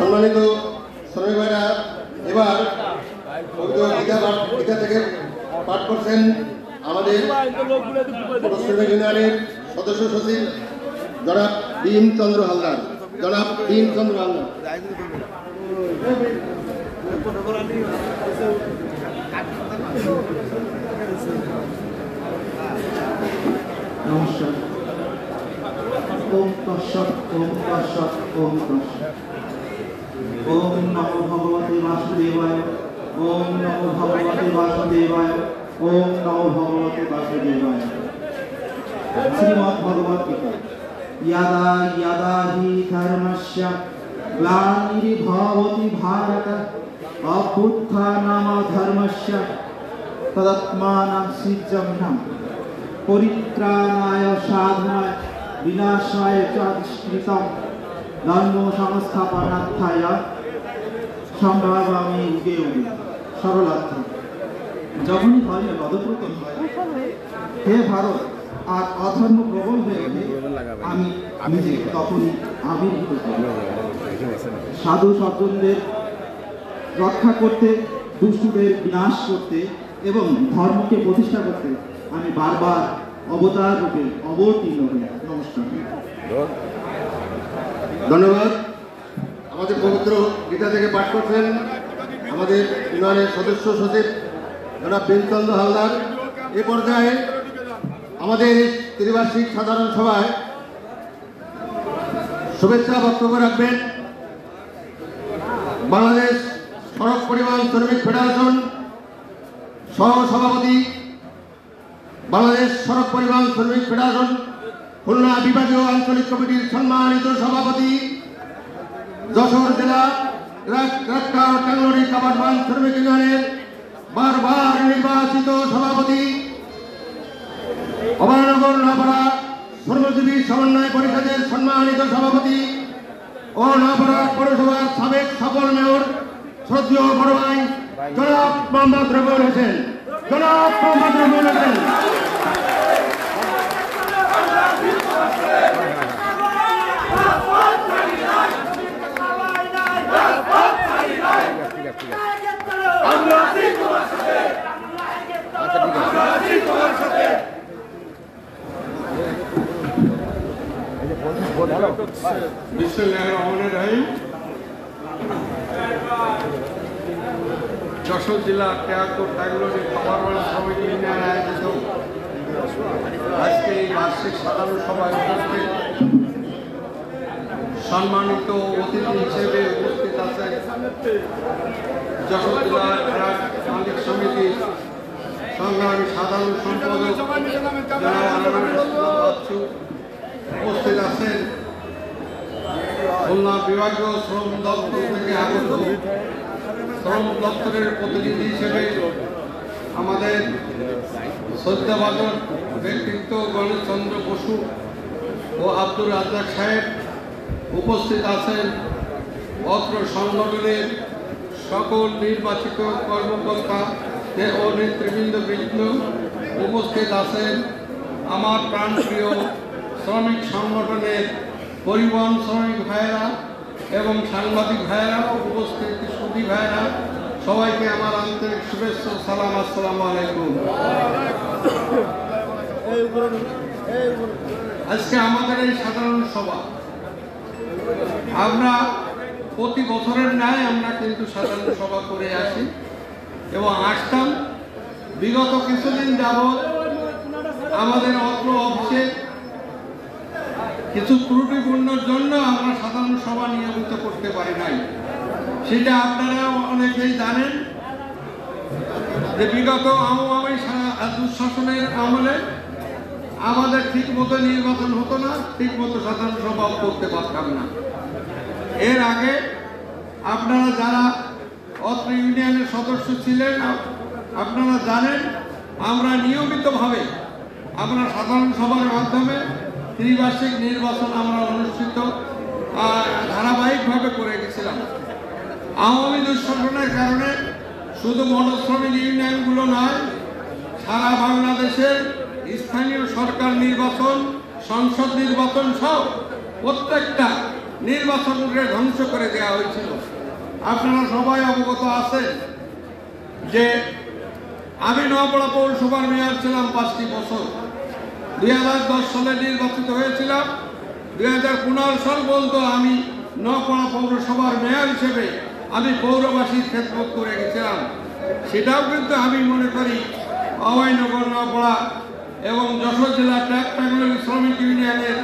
সম্মানিত শ্রমিক ভাইরা, এবার গীতা থেকে পাঠ করছেন আমাদের শ্রমিক ইউনিয়নের সদস্য সচিব জনাব ভীম চন্দ্র হালদার। নমস্কার। ওম তৎসৎ, ওম তৎসৎ, ওম তৎসৎ। ওম নমো ভগবতে বাসুদেবায়, ওম নমো ভগবতে বাসুদেবায়, ওম নমো ভগবতে বাসুদেবায়। শ্রীমদ্ ভগবত গীতা। यदा यदा हि धर्मस्य ग्लानिर्भवति भारत अभ्युत्थानं धर्मस्य तदात्मानं सृज्यमानं परित्राणाय साधनाय विनाशाय च दुष्कृतं धर्म संस्थापनार्थाय সম্ভাবামি উগে উগে। সরলার্থ। যখনই ধর্মে পদপ্রকন হয়, হে ভারত, আর অধর্ম প্রবল হয়ে ওঠে, আমি নিজেকে তখনই আবির্ভূত করি। সাধু সজ্জনদের রক্ষা করতে, দুষ্টদের বিনাশ করতে এবং ধর্মকে প্রতিষ্ঠা করতে আমি বারবার অবতার রূপে অবতীর্ণ হই। নমস্কার। ধন্যবাদ। আমাদের পবিত্র গীতা থেকে পাঠ করছেন আমাদের ইউনিয়নের সদস্য সচিব জনাব ভীমচন্দ্র হালদার। এ পর্যায়ে আমাদের ত্রিবার্ষিক সাধারণ সভায় শুভেচ্ছা বক্তব্য রাখবেন বাংলাদেশ সড়ক পরিবহন শ্রমিক ফেডারেশন সহ সভাপতি, বাংলাদেশ সড়ক পরিবহন শ্রমিক ফেডারেশন খুলনা বিভাগীয় আঞ্চলিক কমিটির সম্মানিত সভাপতি, যশোর জেলা টাঙ্গরি কাবাডবান শ্রমিক ইউনিয়নের বারবার নির্বাচিত সভাপতি, অভয়নগর নপাড়া শ্রমজীবী সমন্বয় পরিষদের সম্মানিত সভাপতি ও নপাড়া পৌরসভার সাবেক সফল মেয়র শ্রদ্ধেয় বড় ভাই জনাব মোহাম্মদ রবিউল হোসেন। যশোর জেলা টাঙ্গরি কাবাডবান শ্রমিক ইউনিয়ন আয়োজিত আজকে এই বার্ষিক সাধারণ সভায় উপস্থিত সম্মানিত অতিথি হিসেবে উপস্থিত আছেন যশোর জেলা মালিক সমিতি সংগ্রামী সাধারণ সম্পাদক উপস্থিত আছেন খুলনা বিভাগীয় শ্রম দপ্তর থেকে আগত শ্রম দপ্তরের প্রতিনিধি হিসেবে আমাদের শ্রদ্ধাভাজন ব্যক্তিত্ব গণেশচন্দ্র বসু ও আব্দুর রাজ্জাক সাহেব উপস্থিত আছেন। অত্র সংগঠনের সকল নির্বাচিত কর্মকর্তা ও নেতৃবৃন্দ উপস্থিত আছেন। আমার প্রাণপ্রিয় শ্রমিক সংগঠনের পরিবহন শ্রমিক ভাইয়েরা এবং সাংবাদিক ভাইয়েরা, উপস্থিত সুধী ভাইয়েরা, সবাইকে আমার আন্তরিক শুভেচ্ছা, সালাম, আসসালামু আলাইকুম। আজকে আমাদের এই সাধারণ সভা, আমরা প্রতি বছরের ন্যায় আমরা কিন্তু সাধারণ সভা করে আসি এবং আসতাম। বিগত কিছুদিন যাবৎ আমাদের অত্র অফিসে কিছু ত্রুটিপূর্ণর জন্য আমরা সাধারণ সভা নিয়মিত করতে পারি নাই। সেটা আপনারা অনেকেই জানেন যে বিগত আওয়ামী দুঃশাসনের আমলে আমাদের ঠিক মতো নির্বাচন হতো না, ঠিক মতো সাধারণ সভাও করতে পারতাম না। এর আগে আপনারা যারা অত্র ইউনিয়নের সদস্য ছিলেন আপনারা জানেন আমরা নিয়মিতভাবে আমরা সাধারণ সভার মাধ্যমে ত্রিবার্ষিক নির্বাচন আমরা অনুষ্ঠিত ধারাবাহিকভাবে করে গেছিলাম। আওয়ামী দুঃশাসনের কারণে শুধু মনোশ্রমিক ইউনিয়নগুলো নয়, সারা বাংলাদেশের স্থানীয় সরকার নির্বাচন, সংসদ নির্বাচন সহ প্রত্যেকটা নির্বাচনকে ধ্বংস করে দেওয়া হয়েছিল। আপনারা সবাই অবগত আছেন যে আমি নোয়াপাড়া পৌরসভার মেয়র ছিলাম 5টি বছর। 2010 সালে নির্বাচিত হয়েছিলাম। 2015 সাল পর্যন্ত আমি নোয়াপাড়া পৌরসভার মেয়র হিসেবে আমি পৌরবাসীর খেদমত করে গেছিলাম। সেটাও কিন্তু আমি মনে করি অভয়নগর, নোয়াপাড়া এবং যশোর জেলা ট্রাক্টর শ্রমিক ইউনিয়নের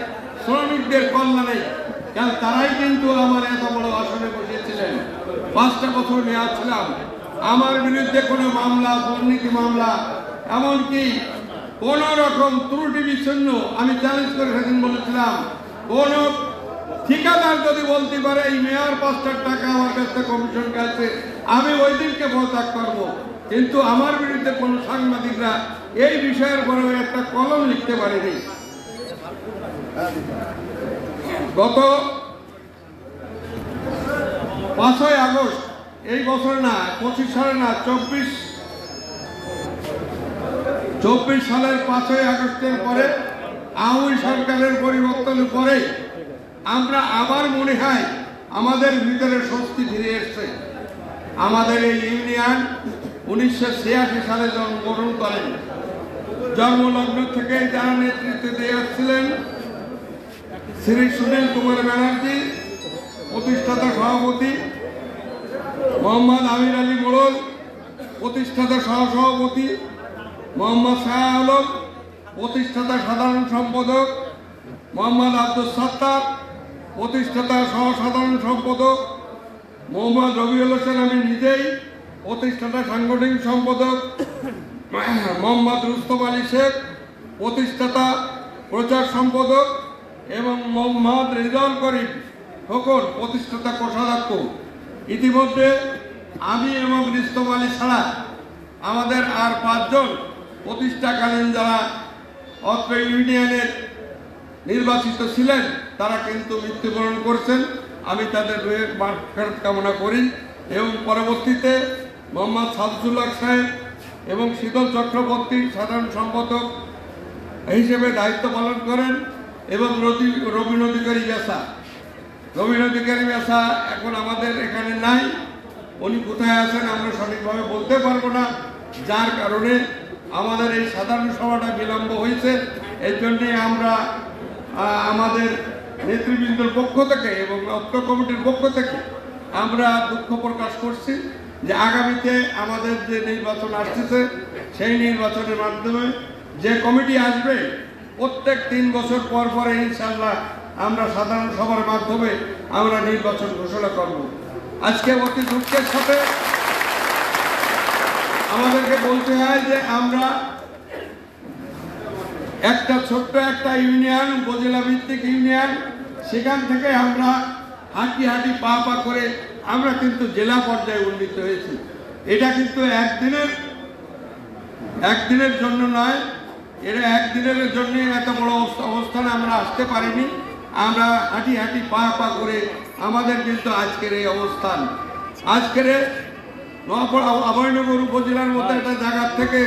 শ্রমিকদের কল্যাণে, কারণ তারাই কিন্তু আমার এত বড় আসনে বসেছিলেন। 5টা বছর মেয়াদ ছিলাম। আমার বিরুদ্ধে কোনো মামলা, দুর্নীতি মামলা, এমনকি কোন রকম ত্রুটি বিচ্ছিন্ন আমি চ্যালেঞ্জ করে সেদিন বলেছিলাম, কোন ঠিকাদার যদি বলতে পারে এই মেয়র 5টার টাকা আমার কাছে কমিশন কাছে, আমি ওই দিনকে পদত্যাগ করবো। কিন্তু আমার বিরুদ্ধে কোন সাংবাদিকরা এই বিষয়ের পরে একটা কলম লিখতে পারেনি। গত 5ই আগস্ট এই বছর না, 25 সালে না, 24 সালের 5ই আগস্টের পরে আওয়ামী সরকারের পরিবর্তনের পরে আমরা আবার মনে হয় আমাদের ভিতরে স্বস্তি ফিরে এসছে। আমাদের এই ইউনিয়ন 1986 সালে জন্মগ্রহণ করেন। জন্মলগ্ন থেকে যারা নেতৃত্ব দিয়ে আসছিলেন শ্রী সুনীল কুমার ব্যানার্জি, প্রতিষ্ঠাতা সভাপতি, মোহাম্মদ আমির আলী মোড়ল, প্রতিষ্ঠাতা সহসভাপতি, মোহাম্মদ শাহ আলম, প্রতিষ্ঠাতা সাধারণ সম্পাদক, মোহাম্মদ আব্দুল সত্তার, প্রতিষ্ঠাতা সহসাধারণ সম্পাদক, মোহাম্মদ রবিউল হোসেন আমি নিজেই, প্রতিষ্ঠাতা সাংগঠনিক সম্পাদক, মোহাম্মদ রুস্তম আলী শেখ, প্রতিষ্ঠাতা প্রচার সম্পাদক, এবং মোহাম্মদ রিজওয়ান করিম খোকন, প্রতিষ্ঠাতা কোষাধ্যক্ষ। ইতিমধ্যে আমি এবং রুস্তম আলী ছাড়া আমাদের আর 5 জন প্রতিষ্ঠাকালীন যারা অত্র ইউনিয়নের নির্বাচিত ছিলেন তারা কিন্তু মৃত্যুবরণ করেছেন। আমি তাদের রুহের মাগফিরাত কামনা করি এবং পরবর্তীতে মোহাম্মদ শামসুল্লাহ সাহেব এবং শীতল চক্রবর্তী সাধারণ সম্পাদক হিসেবে দায়িত্ব পালন করেন এবং রবীন অধিকারী ব্যাসা এখন আমাদের এখানে নাই। উনি কোথায় আছেন আমরা সঠিকভাবে বলতে পারবো না, যার কারণে আমাদের এই সাধারণ সভাটা বিলম্ব হয়েছে। এর জন্যে আমরা আমাদের নেতৃবৃন্দর পক্ষ থেকে এবং অত্র কমিটির পক্ষ থেকে আমরা দুঃখ প্রকাশ করছি যে আগামীতে আমাদের যে নির্বাচন আসতেছে সেই নির্বাচনের মাধ্যমে যে কমিটি আসবে প্রত্যেক 3 বছর পর পরে ইনশাআল্লাহ আমরা সাধারণ সভার মাধ্যমে আমরা নির্বাচন ঘোষণা করব। আজকে অতি দুঃখের সাথে আমাদেরকে বলতে হয় যে আমরা একটা ছোট্ট একটা ইউনিয়ন, উপজেলা ভিত্তিক ইউনিয়ন, সেখান থেকে আমরা হাঁটি হাঁটি পা পা করে আমরা কিন্তু জেলা পর্যায়ে উন্নীত হয়েছি। এটা কিন্তু একদিনের জন্য নয়, এটা একদিনের জন্য এত বড় অবস্থানে আমরা আসতে পারিনি। আমরা হাঁটি হাঁটি পা পা করে আমাদের কিন্তু আজকের এই অবস্থান। আজকের নোয়াপাড়া অভয়নগর উপজেলার মতো একটা জায়গা থেকে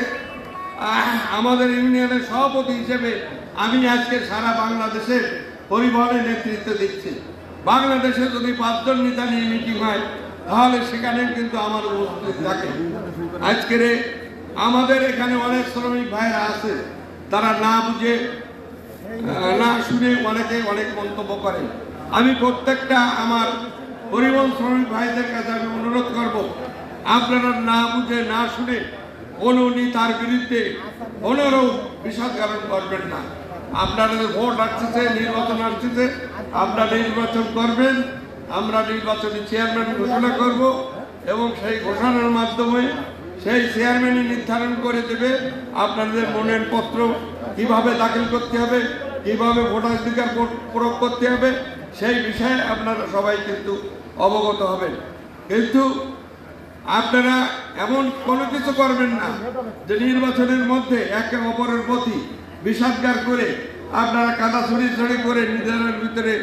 আমাদের ইউনিয়নের সভাপতি হিসেবে আমি আজকে সারা বাংলাদেশে পরিবহনের নেতৃত্ব দিচ্ছি। বাংলাদেশে যদি 5 জন নেতা নিয়ে মিটিং হয় তাহলে সেখানে কিন্তু আমার উপস্থিত থাকে। আজকের আমাদের এখানে অনেক শ্রমিক ভাইরা আছে, তারা না বুঝে না শুনে অনেকে অনেক মন্তব্য করেন। আমি প্রত্যেকটা আমার পরিবহন শ্রমিক ভাইদের কাছে আমি অনুরোধ করব, আপনারা না বুঝে না শুনে কোনো নেতার বিরুদ্ধে কোনোরূপ বিষাদ জ্ঞাপন করবেন না। আপনাদের ভোট আসছে, নির্বাচন আসছে, আপনারা নির্বাচন করবেন। আমরা নির্বাচনী চেয়ারম্যান ঘোষণা করব এবং সেই ঘোষণার মাধ্যমে সেই চেয়ারম্যানই নির্ধারণ করে দেবে আপনাদের মনের পত্র কিভাবে দাখিল করতে হবে, কিভাবে ভোটাধিকার প্রয়োগ করতে হবে, সেই বিষয়ে আপনারা সবাই কিন্তু অবগত হবেন। কিন্তু আপনারা এমন কোনো কিছু করবেন না যে নির্বাচনের মধ্যে একে অপরের প্রতি বিষাদগার করে আপনারা কাদা ছড়ি করে নিজেদের ভিতরে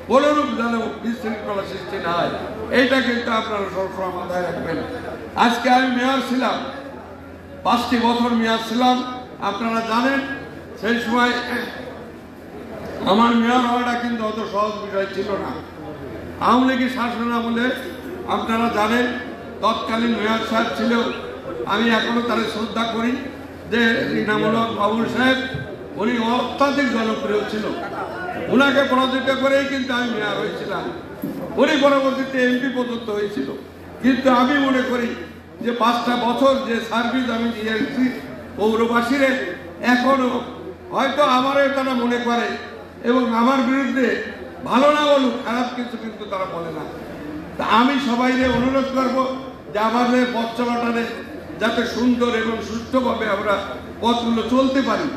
কোনোরূপ যেন বিশৃঙ্খলা সৃষ্টি না হয়, এইটা কিন্তু আপনারা সবসময় মাথায় রাখবেন। আজকে আমি মেয়র ছিলাম, 5টি বছর মেয়র ছিলাম। আপনারা জানেন সেই সময় আমার মেয়র হওয়াটা কিন্তু অত সহজ বিষয় ছিল না। আওয়ামী লীগের শাসন আমলে আপনারা জানেন তৎকালীন মেয়র সাহেব ছিল, আমি এখনো তার শ্রদ্ধা করি, যে ইনামুলক বাবুল সাহেব, উনি অত্যাধিক জনপ্রিয় ছিল। ওনাকে পরাজিত করেই কিন্তু আমি মেয়র হয়েছিলাম। উনি পরবর্তীতে এমপি পর্যন্ত হয়েছিল। কিন্তু আমি মনে করি যে 5টা বছর যে সার্ভিস আমি দিয়ে এসেছি পৌরবাসীরে, এখনো হয়তো আমারও তারা মনে করে এবং আমার বিরুদ্ধে ভালো না বলুক, খারাপ কিছু কিন্তু তারা বলে না। তা আমি সবাইকে অনুরোধ করব যে আমাদের পথ চলাটারে যাতে সুন্দর এবং সুষ্ঠুভাবে আমরা পথগুলো চলতে পারি,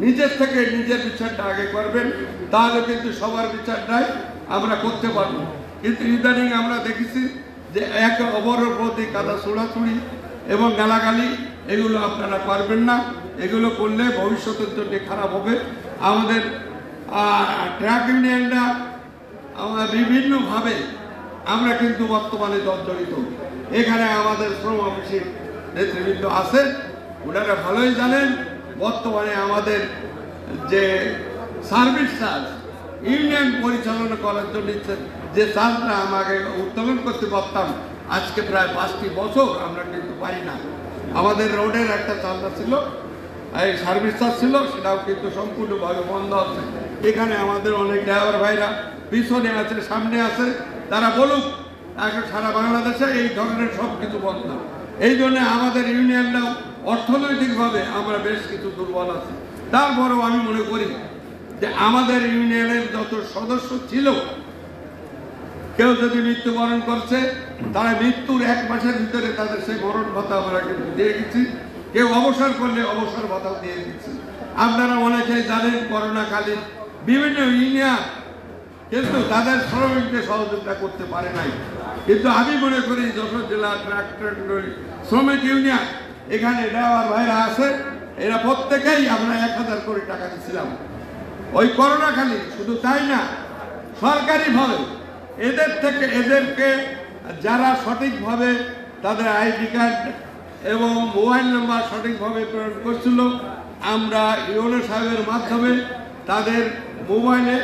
নিজের থেকে নিজের বিচারটা আগে করবেন, তাহলে কিন্তু সবার বিচারটাই আমরা করতে পারবো। কিন্তু ইদানিং আমরা দেখেছি যে এক অপরের প্রতি কাদা ছোড়াছুড়ি এবং গালাগালি, এগুলো আপনারা পারবেন না। এগুলো করলে ভবিষ্যতের জন্য খারাপ হবে। আমাদের ট্রাক ইউনিয়নরা আমরা বিভিন্নভাবে আমরা কিন্তু বর্তমানে জর্জরিত। এখানে আমাদের শ্রম অফিসের নেতৃবৃন্দ আছে, ওনারা ভালোই জানেন বর্তমানে আমাদের যে সার্ভিস চার্জ ইউনিয়ন পরিচালনা করার জন্য যে চার্জটা আমাকে উত্তোলন করতে পারতাম, আজকে প্রায় 5টি বছর আমরা কিন্তু পাই না। আমাদের রোডের একটা চাঁদা ছিল, এই সার্ভিস চার্জ ছিল, সেটাও কিন্তু সম্পূর্ণভাবে বন্ধ আছে। এখানে আমাদের অনেক ড্রাইভার ভাইরা পিছনে আছে, সামনে আছে, তারা বলুক এখন সারা বাংলাদেশে এই ধরনের সব কিছু বন্ধ। এই জন্য আমাদের ইউনিয়নটাও অর্থনৈতিকভাবে আমরা বেশ কিছু দুর্বল আছি। তারপরেও আমি মনে করি যে আমাদের ইউনিয়নের যত সদস্য ছিল, কেউ যদি মৃত্যুবরণ করছে, তারা মৃত্যুর 1 মাসের ভিতরে তাদের সেই মরণ ভাতা আমরা কিন্তু দিয়ে গেছি। কেউ অবসর করলে অবসর ভাতাও দিয়ে দিচ্ছি। আপনারা অনেকেই জানেন করোনাকালীন বিভিন্ন ইউনিয়ন কিন্তু তাদের শ্রমিকদের সহযোগিতা করতে পারে নাই। কিন্তু আমি মনে করি যশোর জেলা ট্রাক্টর শ্রমিক ইউনিয়ন, এখানে ড্রাইভার ভাইরা আছে, এরা প্রত্যেকেই আমরা 1000 কোটি টাকা দিচ্ছিলাম ওই করোনাকালীন। শুধু তাই না, সরকারিভাবে এদেরকে যারা সঠিকভাবে তাদের আইডি কার্ড এবং মোবাইল নাম্বার সঠিকভাবে প্রেরণ করছিল, আমরা ইউনো সাহেবের মাধ্যমে তাদের মোবাইলে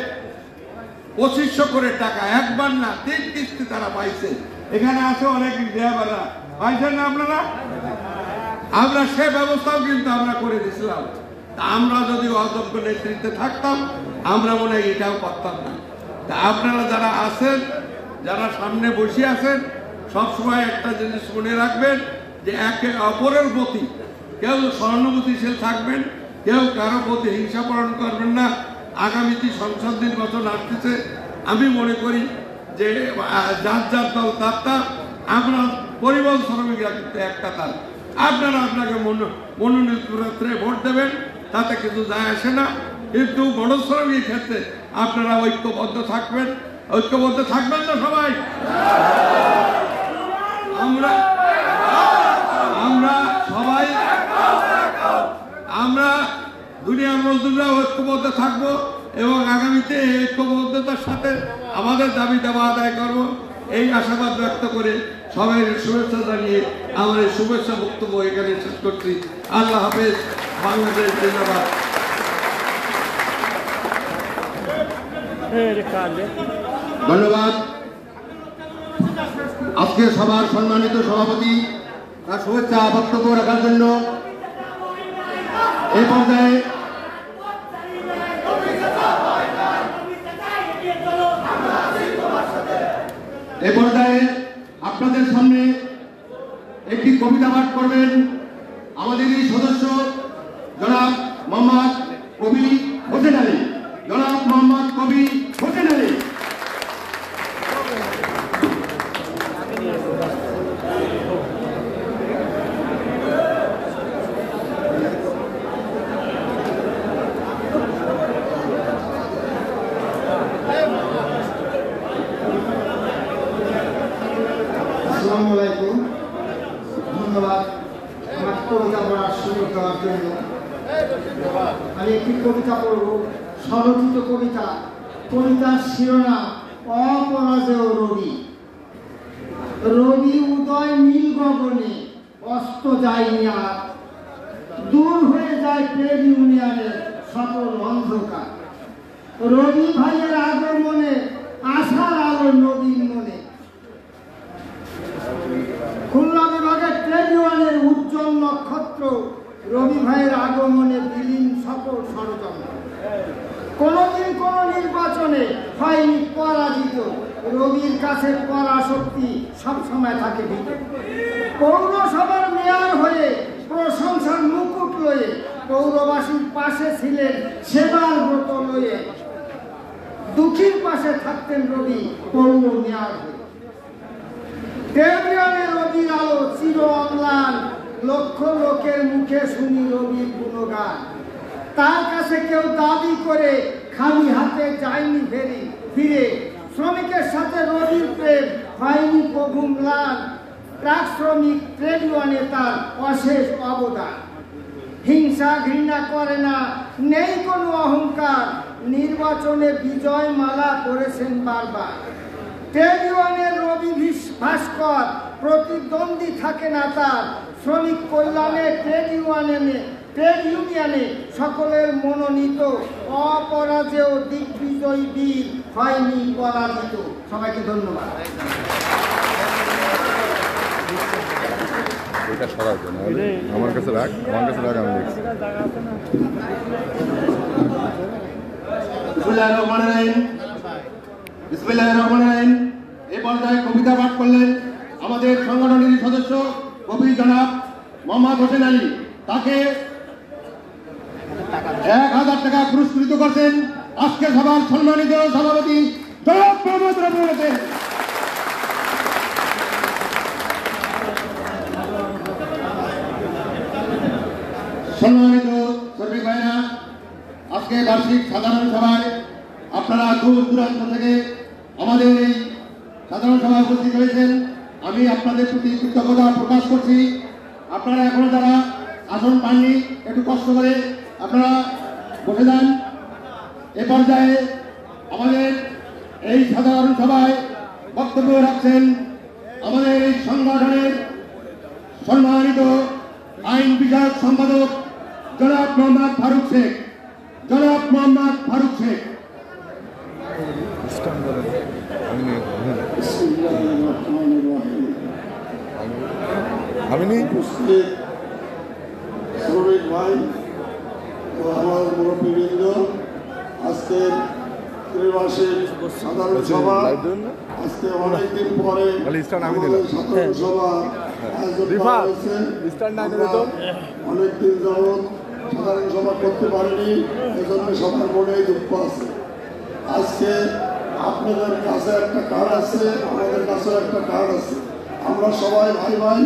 2500 করে টাকা, একবার না 3 কিস্তি তারা পাইছে। এখানে আছে অনেক ড্রাইভাররা পাইছেন না আপনারা, আমরা সে ব্যবস্থাও কিন্তু আমরা করে দিয়েছিলাম। তা আমরা যদি অযোগ্য নেতৃত্বে থাকতাম, আমরা মনে হয় এটাও পারতাম না। তা আপনারা যারা আছেন, যারা সামনে বসে আছেন, সবসময় একটা জিনিস মনে রাখবেন যে একে অপরের প্রতি কেউ সহানুভূতিশীল থাকবেন, কেউ কারো প্রতি হিংসা পালন করবেন না। আগামীতে সংসদ নির্বাচন আসতেছে, আমি মনে করি যে যার যার দল তার, আমরা পরিবহন শ্রমিকরা কিন্তু একটা তার। আপনারা আপনাকে মনোনীত ভোট দেবেন, তাতে কিছু যায় আসে না। কিন্তু বড় শ্রমিকের ক্ষেত্রে আপনারা ঐক্যবদ্ধ থাকবেন। ঐক্যবদ্ধ থাকবেন তো সবাই? আমরা দুনিয়ার মজদুররা ঐক্যবদ্ধ থাকবো এবং আগামীতে এই ঐক্যবদ্ধতার সাথে আমাদের দাবি দাবা আদায় করব, এই আশাবাদ ব্যক্ত করে সবাই শুভেচ্ছা জানিয়ে আমার এই শুভেচ্ছা বক্তব্য এখানে শেষ করছি। আল্লাহ হাফেজ। বাংলাদেশ জিন্দাবাদ। ধন্যবাদ। আজকে সবার সম্মানিত সভাপতি তার শুভেচ্ছা বক্তব্য রাখার জন্য এই পর্যায়ে আপনাদের সামনে একটি কবিতা পাঠ করবেন আমাদের এই সদস্য জনাব মোহাম্মদ কবি হোসেন আলী। জনাব মোহাম্মদ কবি হোসেন আলী। ধন্যবাদ আমার কবিতা পড়ার সুযোগ দেওয়ার জন্য। আমি একটি কবিতা পড়ব, স্বরচিত কবিতা। কবিতার শিরোনাম অপরাজেয় রবি। রবি উদয় নীল গগনে, অস্ত যায়নি আর, দূর হয়ে যায় ট্রেড ইউনিয়নের সকল অন্ধকার। রবি ভাইয়ের আগমনে আশার আলো নদীর রবির কাছে পরাশক্তি সবসময় থাকে ভিতরে। পৌরসভার মেয়র হয়ে প্রশংসার মুকুট লয়ে পৌরবাসীর পাশে ছিলেন সেবার ব্রত লয়ে। দুঃখীর পাশে থাকতেন রবি পৌর মেয়র হয়ে। টেলিভিশনে রবির আলো চির অম্লান, লক্ষ লোকের মুখে শুনি রবির গুণগান। তার কাছে কেউ দাবি করে খালি হাতে যায়নি ফিরে। শ্রমিকের সাথে রবির প্রেম হয়নি প্রভু ম্লান। ট্রাক শ্রমিক ট্রেড ইউনিয়নে তার অশেষ অবদান। হিংসা ঘৃণা করে না, নেই কোনো অহংকার। নির্বাচনে বিজয় মালা করেছেন বারবার। ট্রেড ইউনিয়নের রবি ভাস্কর, প্রতিদ্বন্দ্বী থাকে না তার। শ্রমিক কল্যাণে ট্রেড ইউনিয়নে সকলের মনোনীত। অপরাজেয় দিগ্বিজয়ী বীর হয়নি পরাজিত। সবাইকে ধন্যবাদ। এটা সরার জন্য আমার কাছে রাখ, আমি দেখছি। বিসমিল্লাহির রহমানির রহিম। এই পর্যায়ে কবিতা পাঠ করলেন আমাদের সংগঠনের সদস্য কবি জনাব মোহাম্মদ হোসেন আলী। তাকে 1000 টাকা পুরস্কৃত করছেন আজকে সভার সম্মানিত সভাপতি জনাব মোহাম্মদ রবিউল হোসেন। সম্মানিত শ্রমিক ভাইরা, আজকে বার্ষিক সাধারণ সভায় আপনারা দূর দূরান্ত থেকে আমাদের এই সাধারণ সভায় উপস্থিত হয়েছেন। আমি আপনাদের প্রতি কৃতজ্ঞতা প্রকাশ করছি। আপনারা এখনো যারা আসন পাননি, একটু কষ্ট করে আপনারা বসে যান। এ পর্যায়ে আমাদের এই সাধারণ সভায় বক্তব্য রাখছেন আমাদের এই সংগঠনের সম্মানিত আইন বিষয়ক সম্পাদক জনাব মোহাম্মদ ফারুক শেখ। আমি নেই শ্রমিক ভাই ও আমার মুরব্বীবৃন্দ, আজকের ত্রিমাসিক সাধারণ সভা আজকে অনেকদিন পরে সাধারণ সভা আয়োজন করা হয়েছে। অনেকদিন যাবৎ সাধারণ সভা করতে পারিনি, এজন্য সবার মনে দুঃখ আছে। আজকে আপনাদের কাছে একটা কার্ড আছে, আমাদের কাছেও একটা কার্ড আছে। আমরা সবাই ভাই ভাই,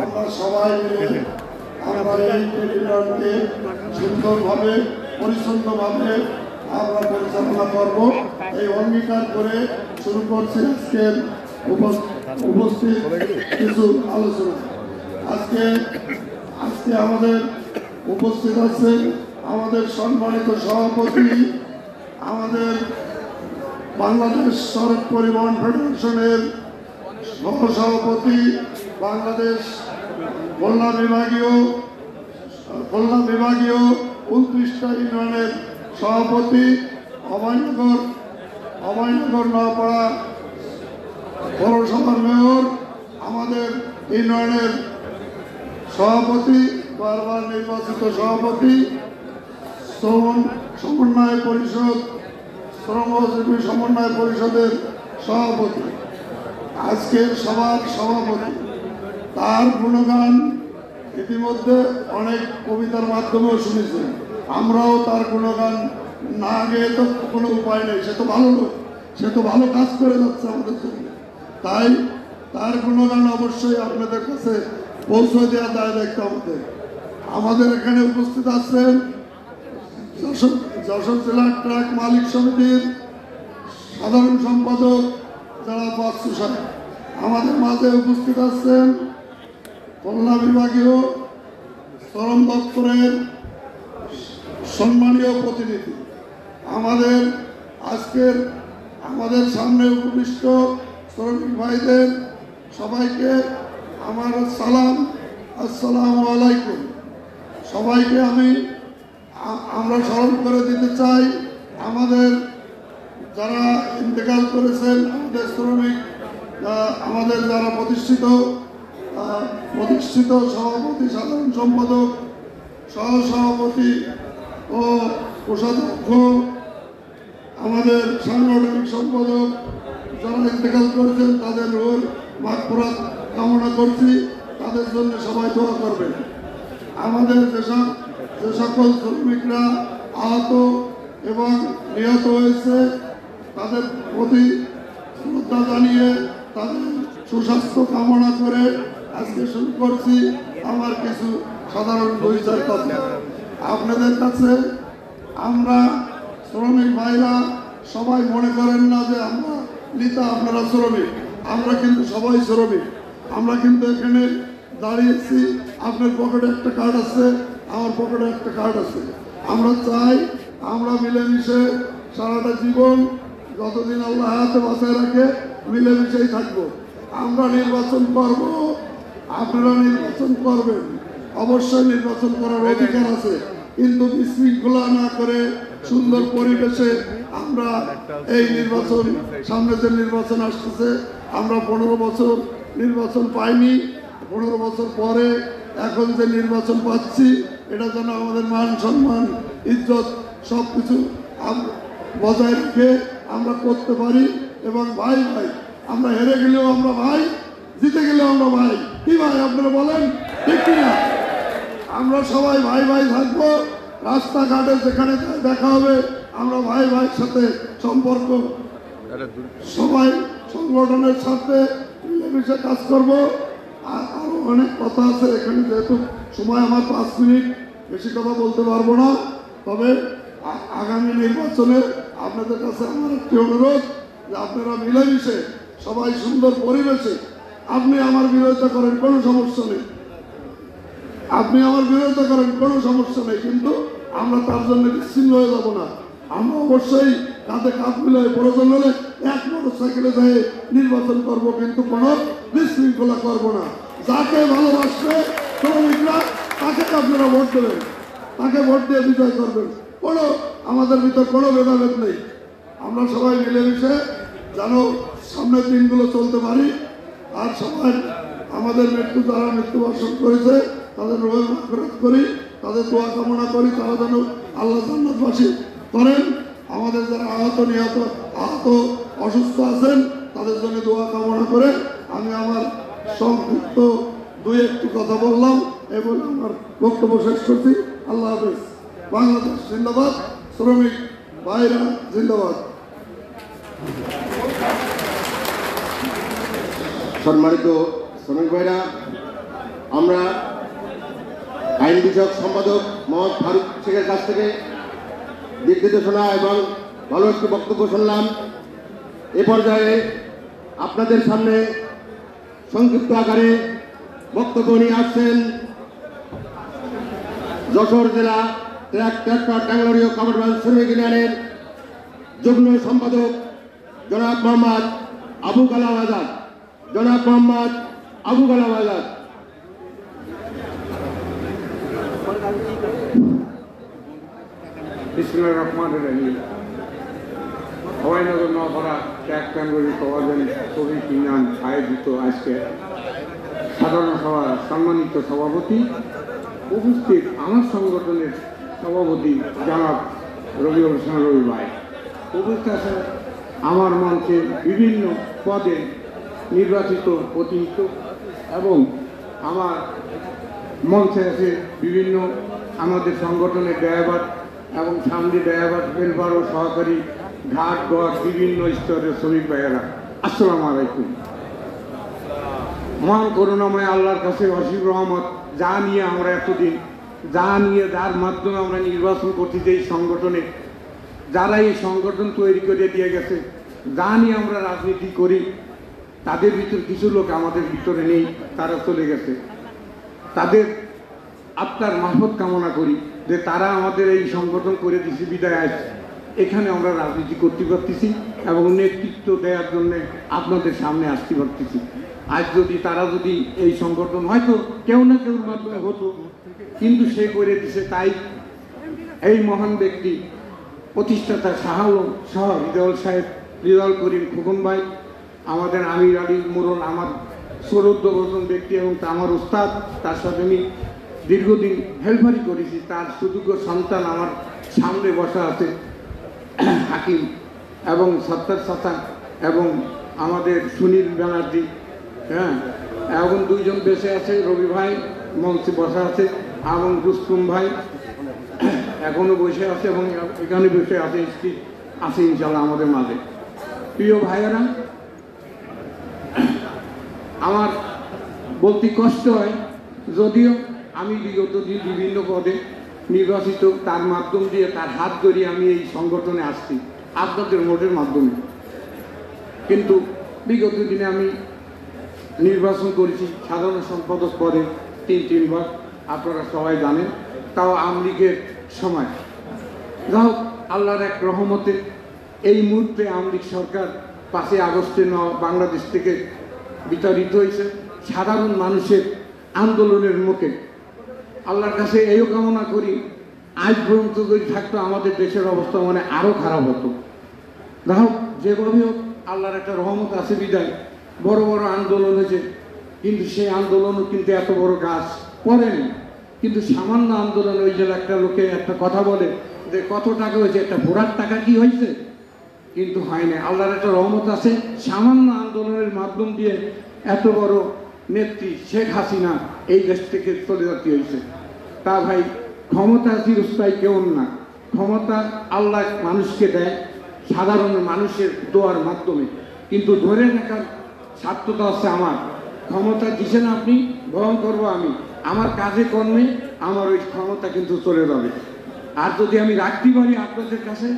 আমরা সবাই মিলে আমরা এই টেলিভিশনকে সুন্দরভাবে পরিচ্ছন্নভাবে আমরা পরিচালনা করব, এই অঙ্গীকার করে শুরু করছি আজকের উপস্থিত কিছু আলোচনা। আজকে আমাদের উপস্থিত আছেন আমাদের সম্মানিত সভাপতি, আমাদের বাংলাদেশ সড়ক পরিবহন ফেডারেশনের সহসভাপতি, বাংলাদেশ খুলনা বিভাগীয় 29টা ইউনিয়নের সভাপতি, অভয়নগর নওপাড়া পৌরসভার মেয়র, আমাদের ইউনিয়নের সভাপতি, বারবার নির্বাচিত সভাপতি, সমন্বয় পরিষদ, শ্রমজীবী সমন্বয় পরিষদের সভাপতি, আজকের সভার সভাপতি। তার গুণগান ইতিমধ্যে অনেক কবিতার মাধ্যমেও শুনেছেন। আমরাও তার গুণগান না গেয়ে তো কোনো উপায় নেই। সে তো ভালো লোক, সে তো ভালো কাজ করে যাচ্ছে আমাদের জন্য। তাই তার গুণগান অবশ্যই আপনাদের কাছে পৌঁছে দেওয়া দায়িত্ব আমাদের এখানে উপস্থিত আছেন যশোর জেলা ট্রাক মালিক সমিতির সাধারণ সম্পাদক যারা বাচ্চু সাহেব। আমাদের মাঝে উপস্থিত আছেন খুলনা বিভাগীয় শ্রম দপ্তরের সম্মানীয় প্রতিনিধি। আমাদের সামনে উপবিষ্ট শ্রমিক ভাইদের সবাইকে আমার সালাম, আসসালামু আলাইকুম। সবাইকে আমরা স্মরণ করে দিতে চাই আমাদের যারা ইন্তেকাল করেছেন, আমাদের শ্রমিক, আমাদের যারা প্রতিষ্ঠিত সভাপতি, সাধারণ সম্পাদক, সহসভাপতি ও কোষাধ্যক্ষ, আমাদের সাংগঠনিক সম্পাদক যারা ইন্তেকাল করেছেন তাদের রোল মাগফিরাত কামনা করছি, তাদের জন্য সবাই দোয়া করবেন। আমাদের যে সকল শ্রমিকরা আহত এবং নিহত হয়েছে তাদের প্রতি শ্রদ্ধা জানিয়ে তাদের সুস্বাস্থ্য কামনা করে আজকে শুরু করছি আমার কিছু সাধারণ পরিচয় কথা। আপনাদের কাছে আমরা শ্রমিক ভাইরা সবাই মনে করেন না যে আমরা নেতা আপনারা শ্রমিক, আমরা কিন্তু সবাই শ্রমিক। আমরা কিন্তু এখানে দাঁড়িয়েছি, আপনার পকেটে একটা কার্ড আছে, আমার পকেটে একটা কার্ড আছে। আমরা চাই আমরা মিলেমিশে সারাটা জীবন যতদিন আল্লাহ হাতে বাঁচায় রাখে মিলেমিশেই থাকবো। আমরা নির্বাচন করব, আপনারা নির্বাচন করবেন, অবশ্যই নির্বাচন করার অধিকার আছে, কিন্তু বিশৃঙ্খলা না করে সুন্দর পরিবেশে আমরা এই নির্বাচন, সামনে যে নির্বাচন আসতেছে, আমরা 15 বছর নির্বাচন পাইনি, 15 বছর পরে এখন যে নির্বাচন পাচ্ছি এটা যেন আমাদের মান সম্মান ইজ্জত সব কিছু বজায় রেখে আমরা করতে পারি। এবং ভাই ভাই আমরা হেরে গেলেও আমরা ভাই, জিতে গেলেও আমরা ভাই। কি ভাই আপনারা বলেন, ঠিক কিনা? আমরা সবাই ভাই ভাই থাকবো, রাস্তাঘাটে যেখানে দেখা হবে আমরা ভাই ভাইয়ের সাথে সম্পর্ক, সবাই সংগঠনের সাথে মিলেমিশে কাজ করব। আর আরও অনেক কথা আছে এখানে, যেহেতু সময় আমার 5 মিনিট, বেশি কথা বলতে পারবো না। তবে আগামী নির্বাচনে আপনাদের কাছে আমার একটি অনুরোধ যে আপনারা মিলেমিশে সবাই সুন্দর পরিবেশে, আপনি আমার বিরোধিতা করেন কোনো সমস্যা নেই, আপনি আমার বিরোধিতা করেন কোনো সমস্যা নেই, কিন্তু আমরা তার জন্য বিচ্ছিন্ন হয়ে যাব না। আমরা অবশ্যই কাঁধে কাঁধ মিলিয়ে প্রয়োজন হলে এক মোটরসাইকেলে যেয়ে নির্বাচন করব, কিন্তু কোনো বিশৃঙ্খলা করব না। যাকে ভালোবাসবে শ্রমিকরা তাকে আপনারা ভোট দেবেন, তাকে ভোট দিয়ে বিজয় করবেন। কোনো আমাদের ভিতর কোনো ভেদাভেদ নেই। আমরা সবাই মিলেমিশে যেন সামনের দিনগুলো চলতে পারি। আর সবাই আমাদের যারা মৃত্যুবরণ করেছে তাদের রোহের মাগফিরাত করি, তাদের দোয়া কামনা করি, তারা যেন আল্লাহ জান্নাতবাসী করেন। আমাদের যারা আহত অসুস্থ আছেন তাদের জন্য দোয়া কামনা করে আমি আমার সংক্ষিপ্ত 2-1টি কথা বললাম এবং আমার বক্তব্য শেষ করছি। আল্লাহ হাফেজ। বাংলাদেশ জিন্দাবাদ, শ্রমিক ভাইরা জিন্দাবাদ। সম্মানিত শ্রমিক ভাইরা, আমরা আইন বিষয়ক সম্পাদক মোহাম্মদ ফারুক শেখের কাছ থেকে দিক নির্দেশনা এবং ভালো একটি বক্তব্য শুনলাম। এ পর্যায়ে আপনাদের সামনে সংক্ষিপ্ত আকারে বক্তব্য নিয়ে আসছেন যশোর জেলা ট্রাক্টর টাঙ্গালোড়ীয় কামারগঞ্জ শ্রমিক ইউনিয়নের যুগ্ম সম্পাদক জনাব মোহাম্মদ আবু কালাম আজাদ। জনাব মোহাম্মদ আবু কালাম আজাদ। বিসমিল্লাহির রহমানির রহিম। হওয়াইনগর নগরা ট্রাক্টর শ্রমিক ইউনিয়ন আয়োজিত আজকে সাধারণ সভার সম্মানিত সভাপতি, উপস্থিত আমার সংগঠনের সভাপতি জনাব রবিউল হোসেন রবি ভাই, উপস্থিত আছেন আমার মঞ্চে বিভিন্ন পদে নির্বাচিত প্রতিনিধিত্ব এবং আমার মঞ্চে আছে বিভিন্ন আমাদের সংগঠনের ড্রাইভার এবং সামনে ড্রাইভার হেল্পার ও সহকারী ঘাট গড় বিভিন্ন স্তরের শ্রমিক ভাইয়েরা, আসসালামু আলাইকুম। মহান করুণাময় আল্লাহর কাছে অসীম রহমত, যা নিয়ে আমরা এতদিন যার মাধ্যমে আমরা নির্বাচন করছি, যে সংগঠনে যারা এই সংগঠন তৈরি করে দিয়ে গেছে, যা নিয়ে আমরা রাজনীতি করি, তাদের ভিতর কিছু লোক আমাদের ভিতরে নেই, তারা চলে গেছে। তাদের আত্মার মাহফত কামনা করি যে তারা আমাদের এই সংগঠন করে দিয়েছে বিদায় আজ এখানে আমরা রাজনীতি করতে পারতেছি এবং নেতৃত্ব দেওয়ার জন্য আপনাদের সামনে আসতে পারতেছি। আজ তারা যদি এই সংগঠন হয়তো কেউ না কেউর মাধ্যমে হতো, কিন্তু সে করে দিছে, তাই এই মহান ব্যক্তি প্রতিষ্ঠাতা শাহ রিজাউল সাহেব, রিজাউল করিম খোকন ভাই, আমাদের আমির আলী মোরল, আমার সৌরদ্যবর্তন ব্যক্তি এবং আমার উস্তাদ, তার সাথে আমি দীর্ঘদিন হেল্পারি করেছি। তার সুযোগ্য সন্তান আমার সামনে বসা আছে হাকিম এবং সত্তার সাথা এবং আমাদের সুনীল ব্যানার্জি, হ্যাঁ, এখন দুইজন বেঁচে আছে, রবি ভাই মঞ্চে বসা আছে, এবং রুস্তুম ভাই এখনো বসে আছে এবং এখানে বসে আছে, আছে ইনশাল্লাহ আমাদের মাঝে। প্রিয় ভাইয়েরা, আমার বলতে কষ্ট হয়, যদিও আমি বিগত দিন বিভিন্ন পদে নির্বাচিত, তার মাধ্যম দিয়ে, তার হাত ধরিয়ে আমি এই সংগঠনে আসছি আপনাদের ভোটের মাধ্যমে। কিন্তু বিগত দিনে আমি নির্বাচন করেছি সাধারণ সম্পাদক পদে তিনবার, আপনারা সবাই জানেন, তাও আওয়ামী লীগের সময়। যাই হোক, আল্লাহর এক রহমতে এই মুহূর্তে আওয়ামী লীগ সরকার 5ই আগস্টে বাংলাদেশ থেকে বিতাড়িত হয়েছে সাধারণ মানুষের আন্দোলনের মুখে। আল্লাহর কাছে এইও কামনা করি, আজ পর্যন্ত যদি থাকতো আমাদের দেশের অবস্থা মানে আরও খারাপ হতো। যাই হোক, যেভাবে হোক আল্লাহর একটা রহমত আছে বিদায় বড় বড় আন্দোলন হয়েছে, কিন্তু সেই আন্দোলনও কিন্তু এত বড় গাছ পড়েনি। কিন্তু সামান্য আন্দোলন, ওই যে একটা লোকে একটা কথা বলে যে কত টাকা হয়েছে, একটা ভোটার টাকা কি হয়েছে, কিন্তু হয় না। আল্লাহর একটা রহমত আছে, সামান্য আন্দোলনের মাধ্যম দিয়ে এত বড় নেত্রী শেখ হাসিনা এই দেশ থেকে চলে যেতে হয়েছে। তা ভাই, ক্ষমতা চিরস্থায়ী কেউ না, ক্ষমতা আল্লাহ মানুষকে দেয় সাধারণ মানুষের দোয়ার মাধ্যমে, কিন্তু ধরে রাখার স্বার্থতা হচ্ছে আমার। ক্ষমতা দিচ্ছেন আপনি, গ্রহণ করবো আমি, আমার কাজে কর্মে আমার ওই ক্ষমতা কিন্তু চলে যাবে। আর যদি আমি রাখতে পারি আপনাদের কাছে,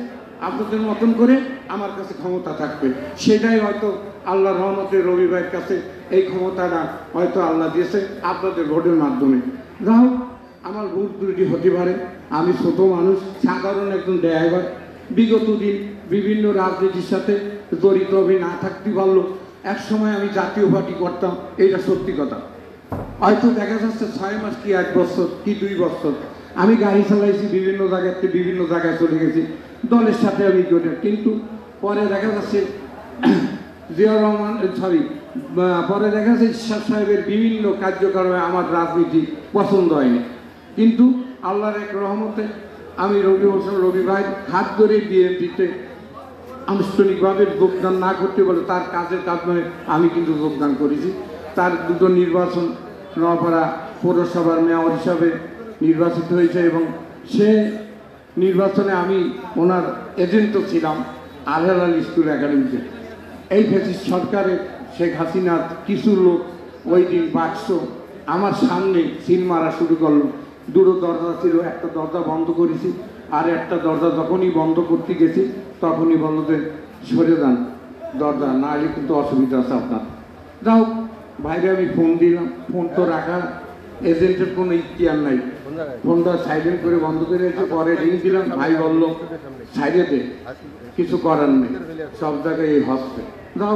আপনাদের মতন করে আমার কাছে ক্ষমতা থাকবে, সেটাই হয়তো আল্লাহ রহমতের রবি ভাইয়ের কাছে এই ক্ষমতাটা হয়তো আল্লাহ দিয়েছে আপনাদের ভোটের মাধ্যমে। যাই হোক, আমার ভুল ত্রুটি হতে পারে, আমি ছোট মানুষ, সাধারণ একজন ড্রাইভার, বিগত দিন বিভিন্ন রাজনীতির সাথে জড়িত হয়ে না থাকতে পারলো। এক সময় আমি জাতীয় পার্টি করতাম, এইটা সত্যি কথা। হয়তো দেখা যাচ্ছে 6 মাস কি 1 বছর কি 2 বছর আমি গাড়ি চালাইছি, বিভিন্ন জায়গাতে বিভিন্ন জায়গায় চলে গেছি, দলের সাথে আমি করি, কিন্তু পরে দেখা যাচ্ছে জিয়াউর রহমান পরে দেখা যাচ্ছে ঈশ্বর সাহেবের বিভিন্ন কার্যক্রমে আমার রাজনীতি পছন্দ হয়নি। কিন্তু আল্লাহর এক রহমতে আমি রবি ভাই হাত ধরে বিএনপিতে আনুষ্ঠানিকভাবে যোগদান না করতে বলে তার কাজের কারণে আমি কিন্তু যোগদান করেছি। তার 2টো নির্বাচন নোয়াপাড়া পৌরসভার মেয়র হিসাবে নির্বাচিত হয়েছে এবং সে নির্বাচনে আমি ওনার এজেন্টও ছিলাম আল-হেলাল স্কুল একাডেমিতে। এই ফ্যাসিস্ট সরকারের শেখ হাসিনার কিছু লোক ওই দিন বাক্স আমার সামনে সিল মারা শুরু করলো। 2টো দরজা ছিল, একটা দরজা বন্ধ করেছি, আর একটা দরজা যখনই বন্ধ করতে গেছি তখনই বললো যে সরে যান দরজা, না হলে কিন্তু অসুবিধা আছে আপনার। যাও বাইরে আমি ফোন দিলাম, ফোন তো রাখা এজেন্টের কোনো ইতিহার নাই, ফোনটা সাইলেন্ট করে বন্ধ করে রেখে পরে রিং দিলাম, ভাই বলল সাইডে দে, কিছু করার নেই, সব জায়গায় এই হচ্ছে। যাও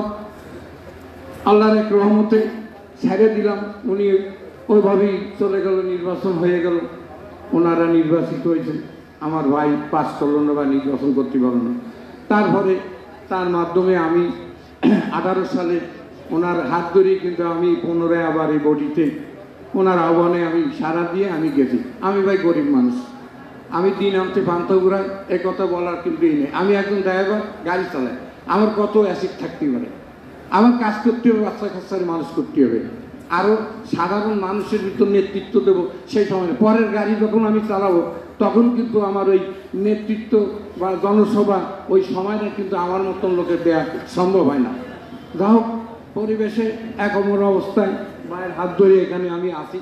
আল্লাহর এক রহমতে ছেড়ে দিলাম, উনি ওইভাবেই চলে গেল, নির্বাচন হয়ে গেল, ওনারা নির্বাচিত হয়েছে। আমার ভাই পাস করল না বা নির্বাচন করতে পারল না। তারপরে তার মাধ্যমে আমি 18 সালে ওনার হাত ধরেই কিন্তু আমি পুনরায় আবার এই বডিতে ওনার আহ্বানে আমি সাড়া দিয়ে আমি গেছি। আমি ভাই গরিব মানুষ, আমি দিন আনতে পান্তাগুড়ায়, এ কথা বলার কিন্তু নেই। আমি একজন ড্রাইভার, গাড়ি চালাই, আমার কত অ্যাসিড থাকতে পারে, আমার কাজ করতে হবে, বাচ্চা কাচ্চার মানুষ করতে হবে, আরও সাধারণ মানুষের ভিতর নেতৃত্ব দেবো সেই সময়। পরের গাড়ি যখন আমি চালাবো তখন কিন্তু আমার ওই নেতৃত্ব বা জনসভা ওই সময়টা কিন্তু আমার মতন লোকের দেওয়া সম্ভব হয় না। যা হোক, পরিবেশে এক অমর অবস্থায় মায়ের হাত ধরে এখানে আমি আসি।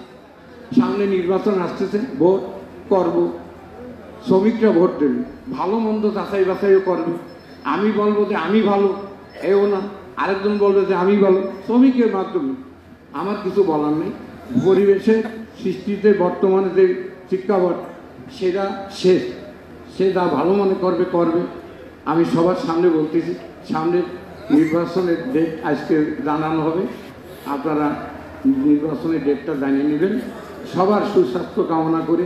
সামনে নির্বাচন আসতেছে, ভোট করব, শ্রমিকরা ভোট দেবে, ভালো মন্দ যাচাই বাছাইও করবে। আমি বলবো যে আমি ভালো, এও না, আরেকজন বলবে যে আমি ভালো, শ্রমিকের মাধ্যমে। আমার কিছু বলার নেই। পরিবেশের সৃষ্টিতে বর্তমানে যে শিক্ষাবট সেটা শেষ, সে যা ভালো মনে করবে করবে। আমি সবার সামনে বলতেছি, সামনের নির্বাচনের ডেট আজকে জানানো হবে, আপনারা নির্বাচনের ডেটটা জানিয়ে নেবেন। সবার সুস্বাস্থ্য কামনা করে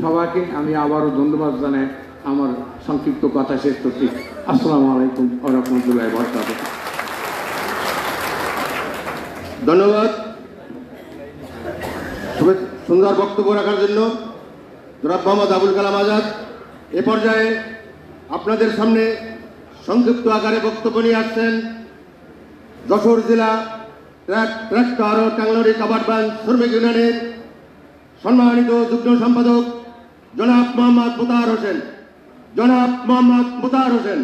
সবাইকে আমি আবারও ধন্যবাদ জানাই আমার সংক্ষিপ্ত কথা শেষ করছি। আসসালামু আলাইকুম ওয়া রাহমাতুল্লাহি ওয়া বারাকাতুহু। ধন্যবাদ সুন্দর বক্তব্য রাখার জন্য জনাব মোহাম্মদ আবুল কালাম আজাদ। এ পর্যায়ে আপনাদের সামনে সংক্ষিপ্ত আকারে বক্তব্য নিয়ে আসছেন যশোর জেলা ট্রাক্টর ও টাঙ্গলরি কাভার্ড ভ্যান শ্রমিক ইউনিয়নের সম্মানিত যুগ্ম সম্পাদক জনাব মোহাম্মদ মুতাহার হোসেন। জনাব মোহাম্মদ মুতাহার হোসেন।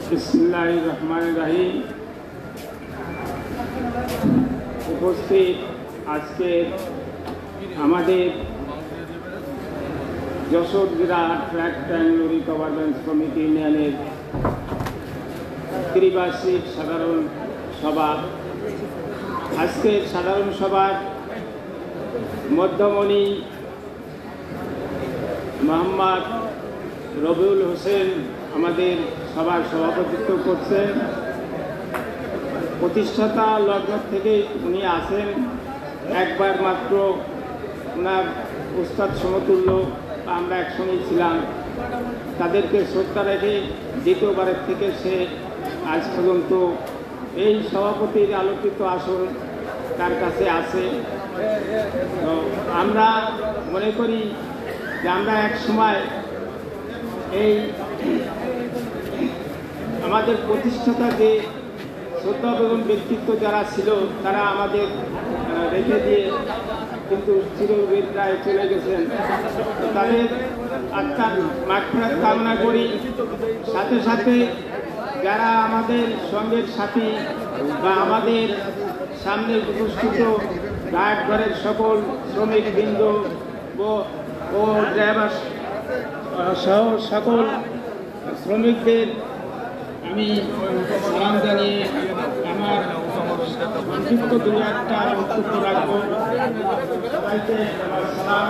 বিসমিল্লাহির রহমানির রহিম। উপস্থিত আজকে আমাদের যশোর জেলা ট্রাক টাঙ্গলরি কাভার্ড ভ্যান শ্রমিক ইউনিয়নের ত্রিবার্ষিক সাধারণ সভা। আজকের সাধারণ সভার মধ্যমণি মোহাম্মদ রবিউল হোসেন আমাদের সভার সভাপতিত্ব করছেন। প্রতিষ্ঠাতা লগ্ন থেকে উনি আসেন, একবার মাত্র ওনার উস্তাদ সমতুল্য আমরা একসঙ্গেই ছিলাম। তাদেরকে শ্রদ্ধা রেখে দ্বিতীয়বারের থেকে সে আজ পর্যন্ত এই সভাপতির আলোকিত আসন তার কাছে আছে। তো আমরা মনে করি যে আমরা এক সময় এই আমাদের প্রতিষ্ঠাতা যে শ্রদ্ধাভাজন ব্যক্তিত্ব যারা ছিল তারা আমাদের রেখে দিয়ে কিন্তু চিরবিদায় চলে গেছেন। তাদের আত্মার মাগফিরাত কামনা করি। সাথে সাথে যারা আমাদের সঙ্গের সাথী বা আমাদের সামনে উপস্থিত ঘাটঘরের সকল শ্রমিকবৃন্দ ও ড্রাইভার সহ সকল শ্রমিকদের আমি সালাম জানিয়ে আমার সংক্ষিপ্ত দু একটা বক্তব্য রাখবো। সবাইকে আমার সালাম।